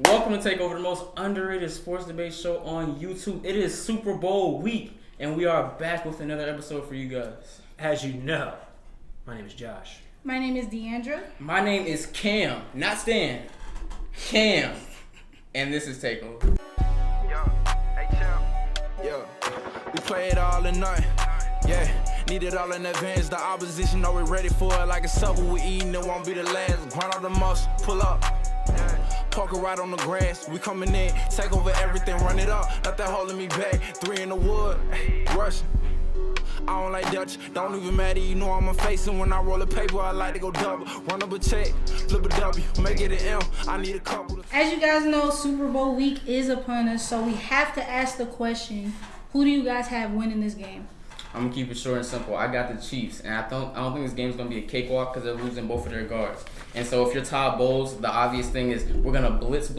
Welcome to Takeover, the most underrated sports debate show on YouTube. It is Super Bowl week, and we are back with another episode for you guys. As you know, my name is Josh. My name is Deandra. My name is Cam, not Stan. Cam. And this is Takeover. Yo, we play it all in night. Yeah, need it all in advance. The opposition know we're ready for it. Like a supper we eating, it won't be the last. Grind all the muscle, pull up. Poker right on the grass. We coming in, take over everything, run it up. Nothing holding me back. 3 in the wood, rushing. I don't like Dutch, don't even matter, you know I'm a face. And when I roll a paper, I like to go double. Run up a check, flip a W, make it an M. I need a couple. As you guys know, Super Bowl week is upon us, so we have to ask the question, who do you guys have winning this game? I'm going to keep it short and simple. I got the Chiefs, and I don't think this game's going to be a cakewalk because they're losing both of their guards. And so if you're Todd Bowles, the obvious thing is we're going to blitz, and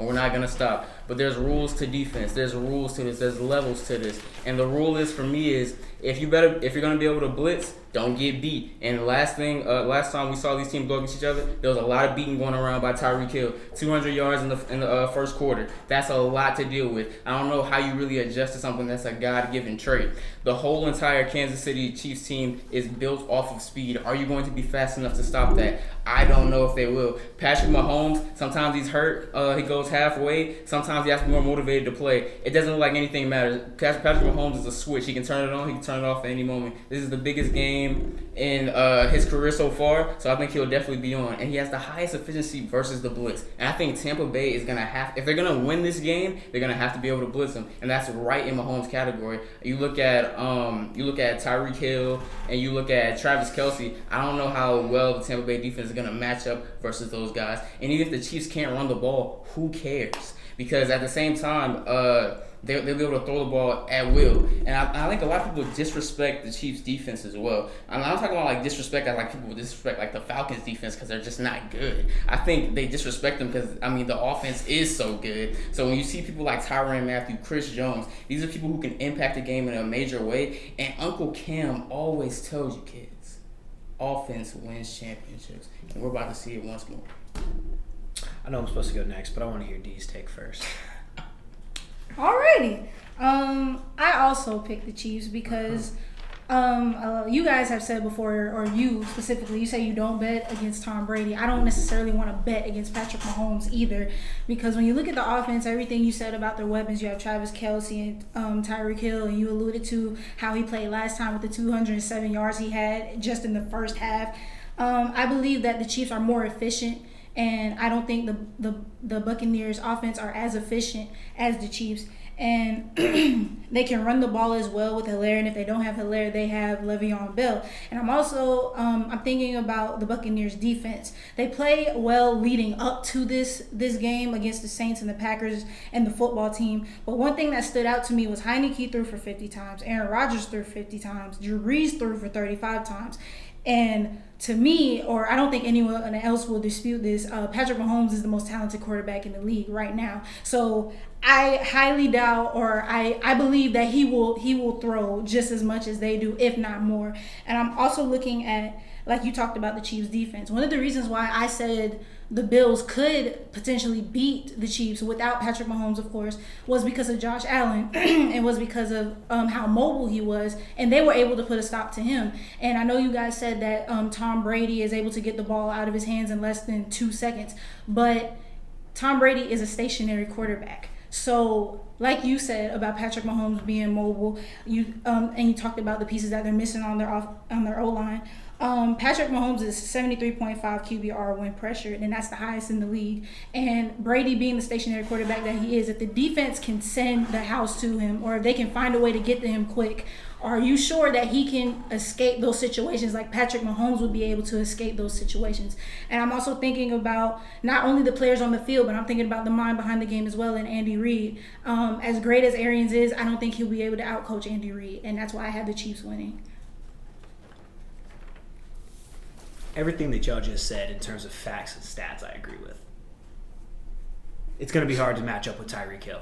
we're not going to stop. But there's rules to defense. There's rules to this. There's levels to this. And the rule is, for me, is if you're going to be able to blitz, don't get beat. And last time we saw these teams go against each other, there was a lot of beating going around by Tyreek Hill. 200 yards in the first quarter. That's a lot to deal with. I don't know how you really adjust to something that's a God-given trait. The whole entire Kansas City Chiefs team is built off of speed. Are you going to be fast enough to stop that? I don't know if they will. Patrick Mahomes, sometimes he's hurt. He goes halfway. Sometimes he has to be more motivated to play. It doesn't look like anything matters. Patrick Mahomes is a switch. He can turn it on. He can turn it off at any moment. This is the biggest game in his career so far, so I think he'll definitely be on. And he has the highest efficiency versus the blitz. And I think Tampa Bay is going to have, if they're going to win this game, they're going to have to be able to blitz them. And that's right in Mahomes' category. You look at Tyreek Hill and you look at Travis Kelce. I don't know how well the Tampa Bay defense is going to match up versus those guys. And even if the Chiefs can't run the ball, who cares? Because at the same time, they'll be able to throw the ball at will. And I think a lot of people disrespect the Chiefs' defense as well. I'm not talking about like disrespect as like people disrespect like the Falcons' defense because they're just not good. I think they disrespect them because, the offense is so good. So when you see people like Tyrann Mathieu, Chris Jones, these are people who can impact the game in a major way. And Uncle Cam always tells you kids, offense wins championships. And we're about to see it once more. I know I'm supposed to go next, but I want to hear Dee's take first. Alrighty. I also picked the Chiefs because you guys have said before, or you specifically, you say you don't bet against Tom Brady. I don't necessarily want to bet against Patrick Mahomes either, because when you look at the offense, everything you said about their weapons, you have Travis Kelce and Tyreek Hill, and you alluded to how he played last time with the 207 yards he had just in the first half. I believe that the Chiefs are more efficient, and I don't think the Buccaneers offense are as efficient as the Chiefs. And they can run the ball as well with Hilaire, and if they don't have Hilaire, they have Le'Veon Bell. And I'm also I'm thinking about the Buccaneers defense. They play well leading up to this game against the Saints and the Packers and the football team. But one thing that stood out to me was Heineke threw for 50 times, Aaron Rodgers threw 50 times, Drew Brees threw for 35 times. And to me, or I don't think anyone else will dispute this, Patrick Mahomes is the most talented quarterback in the league right now. So I highly doubt, or I believe that he will throw just as much as they do, if not more. And I'm also looking at, like you talked about, the Chiefs defense. One of the reasons why I said the Bills could potentially beat the Chiefs without Patrick Mahomes, of course, was because of Josh Allen and was because of how mobile he was, and they were able to put a stop to him. And I know you guys said that Tom Brady is able to get the ball out of his hands in less than 2 seconds, but Tom Brady is a stationary quarterback. So, like you said about Patrick Mahomes being mobile, and you talked about the pieces that they're missing on their O-line. Patrick Mahomes is 73.5 QBR when pressured, and that's the highest in the league. And Brady, being the stationary quarterback that he is, if the defense can send the house to him, or if they can find a way to get to him quick, are you sure that he can escape those situations like Patrick Mahomes would be able to escape those situations? And I'm also thinking about not only the players on the field, but I'm thinking about the mind behind the game as well, and Andy Reid. As great as Arians is, I don't think he'll be able to outcoach Andy Reid, and that's why I have the Chiefs winning. Everything that y'all just said in terms of facts and stats, I agree with. It's going to be hard to match up with Tyreek Hill.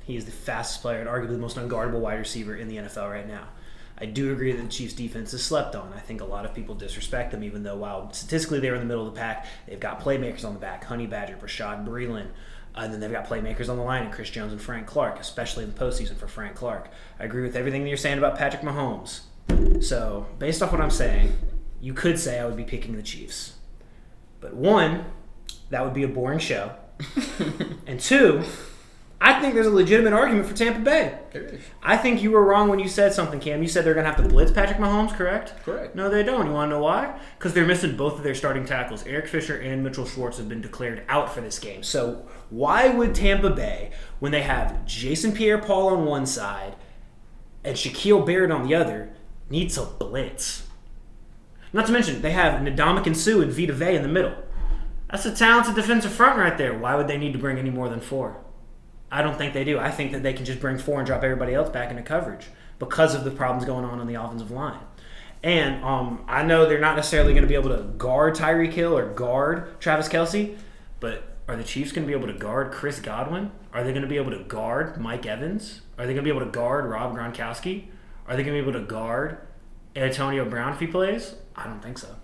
He is the fastest player and arguably the most unguardable wide receiver in the NFL right now. I do agree that the Chiefs' defense is slept on. I think a lot of people disrespect them, even though while statistically they're in the middle of the pack, they've got playmakers on the back. Honey Badger, Rashad Breeland, And then they've got playmakers on the line in Chris Jones and Frank Clark, especially in the postseason for Frank Clark. I agree with everything that you're saying about Patrick Mahomes. So, based off what I'm saying, you could say I would be picking the Chiefs. But one, that would be a boring show. And two, I think there's a legitimate argument for Tampa Bay. There is. I think you were wrong when you said something, Cam. You said they're going to have to blitz Patrick Mahomes, correct? Correct. No, they don't. You want to know why? Because they're missing both of their starting tackles. Eric Fisher and Mitchell Schwartz have been declared out for this game. So why would Tampa Bay, when they have Jason Pierre-Paul on one side and Shaquille Barrett on the other, need to blitz? Not to mention, they have Ndamukong Suh and Vita Vea in the middle. That's a talented defensive front right there. Why would they need to bring any more than 4? I don't think they do. I think that they can just bring 4 and drop everybody else back into coverage because of the problems going on the offensive line. And I know they're not necessarily going to be able to guard Tyreek Hill or guard Travis Kelce, but are the Chiefs going to be able to guard Chris Godwin? Are they going to be able to guard Mike Evans? Are they going to be able to guard Rob Gronkowski? Are they going to be able to guard Antonio Brown if he plays? I don't think so.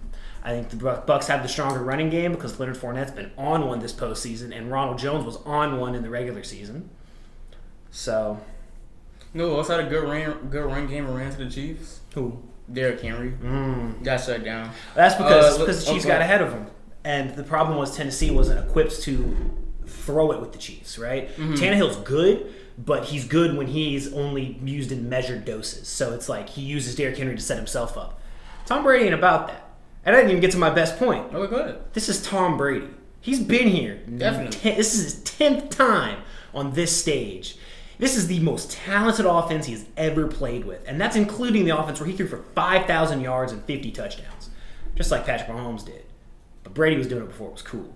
I think the Bucs have the stronger running game because Leonard Fournette's been on one this postseason, and Ronald Jones was on one in the regular season. So, No, also had a good run game and ran to the Chiefs. who? Derrick Henry. Got shut down. That's because the Chiefs okay. got ahead of him, and the problem was Tennessee wasn't equipped to throw it with the Chiefs. Right? Tannehill's good, but he's good when he's only used in measured doses. So it's like he uses Derrick Henry to set himself up. Tom Brady ain't about that. And I didn't even get to my best point. Oh, good. This is Tom Brady. He's been here. Definitely. This is his 10th time on this stage. This is the most talented offense he's ever played with. And that's including the offense where he threw for 5,000 yards and 50 touchdowns. Just like Patrick Mahomes did. But Brady was doing it before it was cool.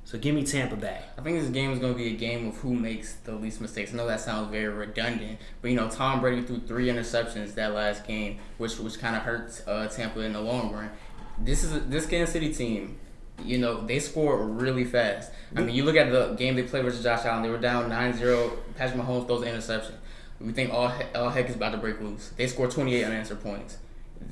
So give me Tampa Bay. I think this game is going to be a game of who makes the least mistakes. I know that sounds very redundant, but Tom Brady threw 3 interceptions that last game, which kind of hurts Tampa in the long run. This Kansas City team, they score really fast. I mean, you look at the game they played versus Josh Allen. They were down 9-0. Patrick Mahomes throws an interception. We think all heck is about to break loose. They score 28 unanswered points.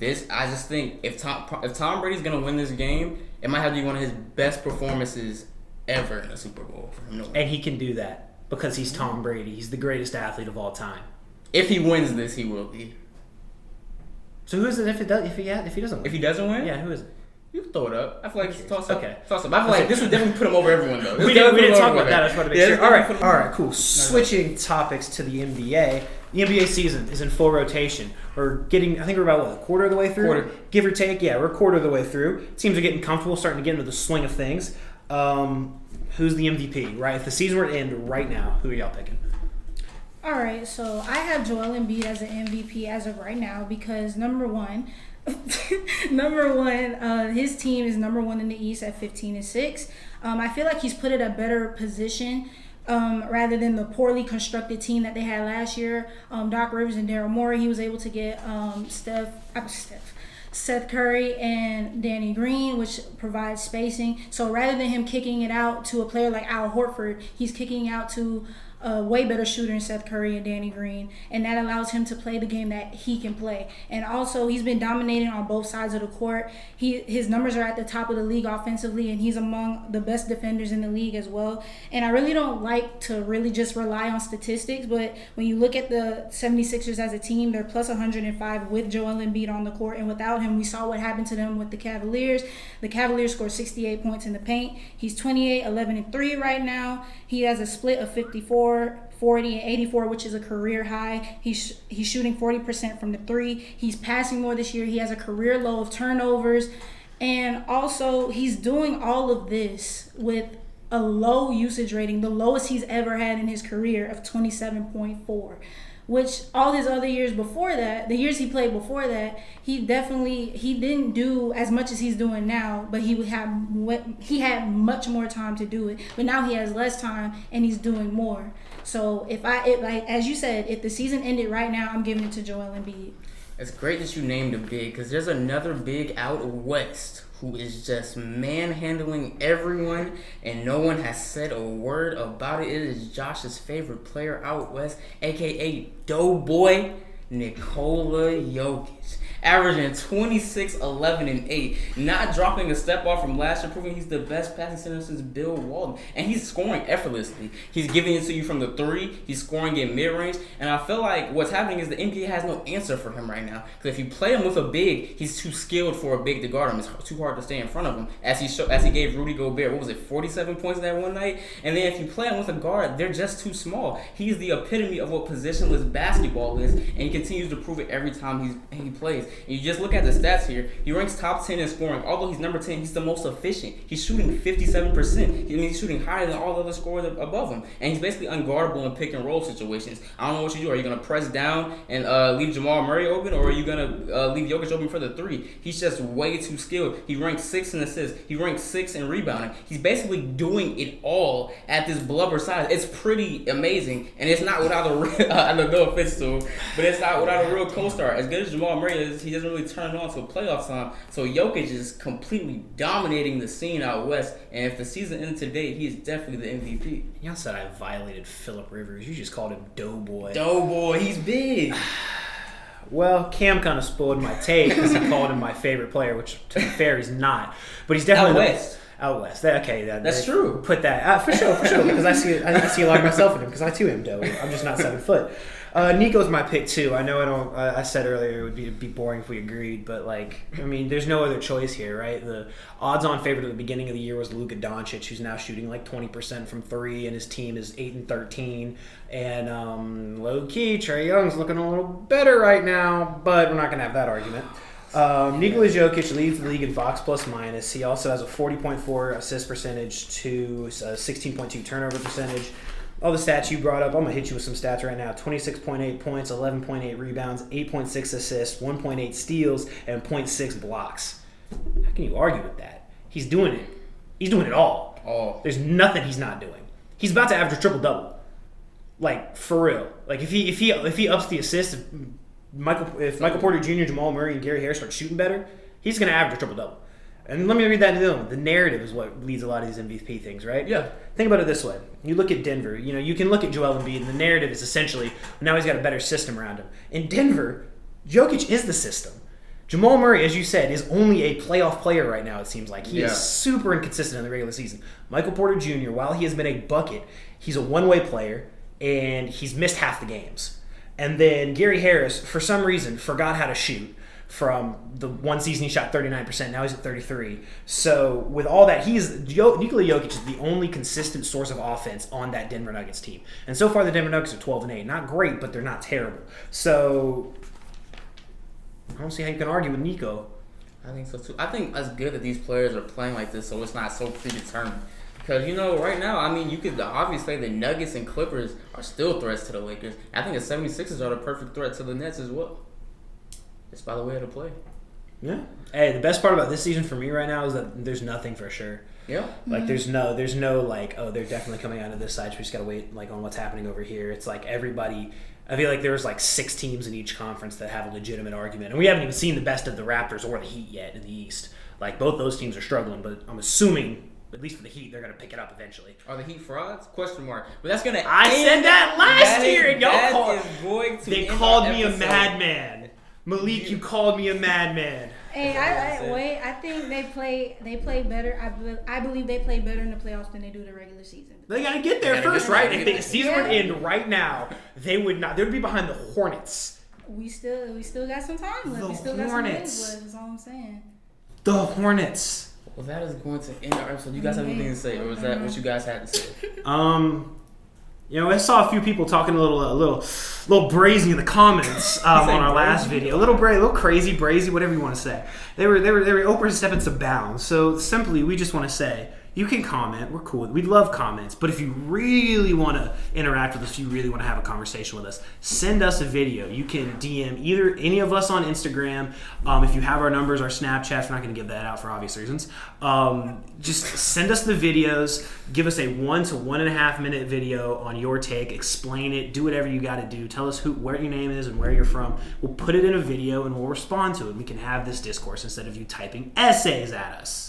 I just think if Tom Brady's gonna win this game, it might have to be one of his best performances ever in a Super Bowl for him to win. And he can do that because he's Tom Brady. He's the greatest athlete of all time. If he wins this, he will be. So who is it if he doesn't win? If he doesn't win, Yeah, who is it? you can throw it up. I feel like it's toss up. Okay. Toss up. I feel like this would definitely put him over everyone though. We didn't talk about that. I just wanted to make sure. All right. right, cool. Switching topics to the NBA. The NBA season is in full rotation. I think we're about, a quarter of the way through? Quarter. Give or take. Yeah, we're a quarter of the way through. Teams are getting comfortable, starting to get into the swing of things. Who's the MVP, right? If the season were to end right now, who are y'all picking? All right, so I have Joel Embiid as an MVP as of right now because number one, his team is number 1 in the East at 15-6. I feel like he's put in a better position rather than the poorly constructed team that they had last year. Doc Rivers and Daryl Morey, he was able to get Seth Curry and Danny Green, which provides spacing. So rather than him kicking it out to a player like Al Horford, he's kicking out to a way better shooter in Seth Curry and Danny Green, and that allows him to play the game that he can play. And also, he's been dominating on both sides of the court. His numbers are at the top of the league offensively, and he's among the best defenders in the league as well. And I really don't like to really just rely on statistics, but when you look at the 76ers as a team, they're plus 105 with Joel Embiid on the court, and without him, we saw what happened to them with the Cavaliers. The Cavaliers scored 68 points in the paint. He's 28, 11, and 3 right now. He has a split of 54, 40, and 84, which is a career high. He's shooting 40% from the 3. He's passing more this year. He has a career low of turnovers. And also, he's doing all of this with a low usage rating, the lowest he's ever had in his career of 27.4. Which all his other years before that, the years he played before that, he didn't do as much as he's doing now, but he had much more time to do it. But now he has less time and he's doing more. So as you said, if the season ended right now, I'm giving it to Joel Embiid. It's great that you named a big because there's another big out west who is just manhandling everyone and no one has said a word about it. It is Josh's favorite player out west, a.k.a. Doughboy Nikola Jokic. averaging 26, 11, and 8. Not dropping a step off from last year, proving he's the best passing center since Bill Walton. And he's scoring effortlessly. He's giving it to you from the 3. He's scoring in mid-range. And I feel like what's happening is the NBA has no answer for him right now. Because if you play him with a big, he's too skilled for a big to guard him. It's too hard to stay in front of him. As he gave Rudy Gobert, what was it, 47 points that one night? And then if you play him with a guard, they're just too small. He's the epitome of what positionless basketball is, and he continues to prove it every time he plays. And you just look at the stats here. He ranks top 10 in scoring. Although he's number 10, he's the most efficient. He's shooting 57%. He's shooting higher than all the other scorers above him. And he's basically unguardable in pick and roll situations. I don't know what you do. Are you going to press down and leave Jamal Murray open, or are you going to leave Jokic open for the 3? He's just way too skilled. He ranks 6 in assists. He ranks 6 in rebounding. He's basically doing it all at this blubber size. It's pretty amazing, and it's not without a real, I don't know if it's so, but it's not without a real co-star. As good as Jamal Murray is, he doesn't really turn on to playoff time. So Jokic is completely dominating the scene out west, and if the season ends today, he is definitely the MVP. Y'all said I violated Phillip Rivers. You just called him Doughboy. Doughboy, he's big. Well, Cam kind of spoiled my take because he called him my favorite player, which, to be fair, he's not. But he's definitely out west. That's true. Put that for sure. Because I see a lot of myself in him. Because I too am doughy. I'm just not 7 foot. Nico's my pick too. I know I said earlier it would be boring if we agreed, but there's no other choice here, right? The odds-on favorite at the beginning of the year was Luka Doncic, who's now shooting like 20% from 3, and his team is 8-13. And low key, Trae Young's looking a little better right now, but we're not gonna have that argument. Nikola Jokic leads the league in box plus minus. He also has a 40.4 assist percentage to 16.2 turnover percentage. All the stats you brought up, I'm going to hit you with some stats right now. 26.8 points, 11.8 rebounds, 8.6 assists, 1.8 steals, and 0.6 blocks. How can you argue with that? He's doing it. He's doing it all. Oh. There's nothing he's not doing. He's about to average a triple-double. For real. If he ups the assist, if Michael Porter Jr., Jamal Murray, and Gary Harris start shooting better, he's going to average a triple-double. And let me read that to them. The narrative is what leads a lot of these MVP things, right? Yeah. Think about it this way. You look at Denver. You can look at Joel Embiid, and the narrative is essentially now he's got a better system around him. In Denver, Jokic is the system. Jamal Murray, as you said, is only a playoff player right now, it seems like. He is super inconsistent in the regular season. Michael Porter Jr., while he has been a bucket, he's a one-way player, and he's missed half the games. And then Gary Harris, for some reason, forgot how to shoot. From the one season he shot 39%, now he's at 33%. So with all that, Nikola Jokic is the only consistent source of offense on that Denver Nuggets team. And so far the Denver Nuggets are 12-8. Not great, but they're not terrible. So I don't see how you can argue with Nico. I think so too. I think it's good that these players are playing like this so it's not so predetermined. Because, right now, you could obviously the Nuggets and Clippers are still threats to the Lakers. I think the 76ers are the perfect threat to the Nets as well. Just by the way of the play. Yeah. Hey, the best part about this season for me right now is that there's nothing for sure. Yeah. There's no they're definitely coming out of this side, so we just gotta wait on what's happening over here. It's everybody. I feel like there's 6 teams in each conference that have a legitimate argument, and we haven't even seen the best of the Raptors or the Heat yet in the East. Both those teams are struggling, but I'm assuming. At least for the Heat, they're going to pick it up eventually. Are the Heat frauds? Question mark. But that's going to. I said that last year, and y'all they called me a madman. Malik, you called me a madman. Hey, I think they play better. I believe they play better in the playoffs than they do the regular season. They got to get there first, right? If the season would end right now, they would not. They would be behind the Hornets. We still got some time left. We still got some days left. That's all I'm saying. The Hornets. Well, that is going to end our episode. You guys have anything to say, or was that what you guys had to say? I saw a few people talking a little brazy in the comments on our last video. A little crazy, brazy, whatever you want to say. They were open to step into bounds. So simply, we just want to say, you can comment. We're cool. We love comments. But if you really want to interact with us, if you really want to have a conversation with us, send us a video. You can DM either any of us on Instagram. If you have our numbers, our Snapchats, we're not going to give that out for obvious reasons. Just send us the videos. Give us a 1 to 1.5 minute video on your take. Explain it. Do whatever you got to do. Tell us where your name is and where you're from. We'll put it in a video and we'll respond to it. We can have this discourse instead of you typing essays at us.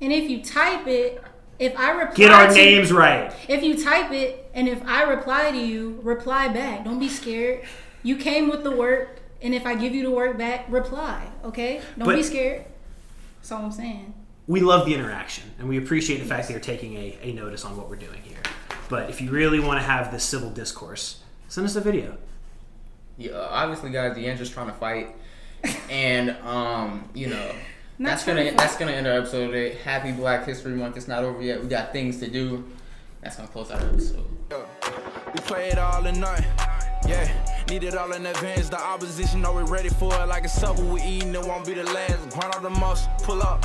And if you type it, if I reply get our names right. If you type it and if I reply to you, reply back. Don't be scared. You came with the work. And if I give you the word back, reply. Okay? Don't be scared. That's all I'm saying. We love the interaction, and we appreciate the fact that you're taking a notice on what we're doing here. But if you really want to have this civil discourse, send us a video. Yeah, obviously, guys, the end just trying to fight, and that's gonna end our episode today. Happy Black History Month. It's not over yet. We got things to do. That's gonna close out our episode. We play it all in night. Yeah, need it all in advance. The opposition know we're ready for it. Like a supper we eating, it won't be the last. Grind all the muscle, pull up.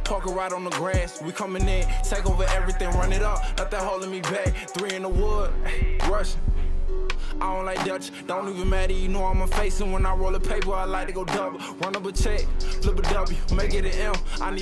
Parker right on the grass. We coming in, take over everything, run it up. Not that holding me back. 3 in the wood, rushing. I don't like Dutch, don't even matter, you know I'm a facing. When I roll a paper, I like to go double. Run up a check, flip a W, make it an M. I need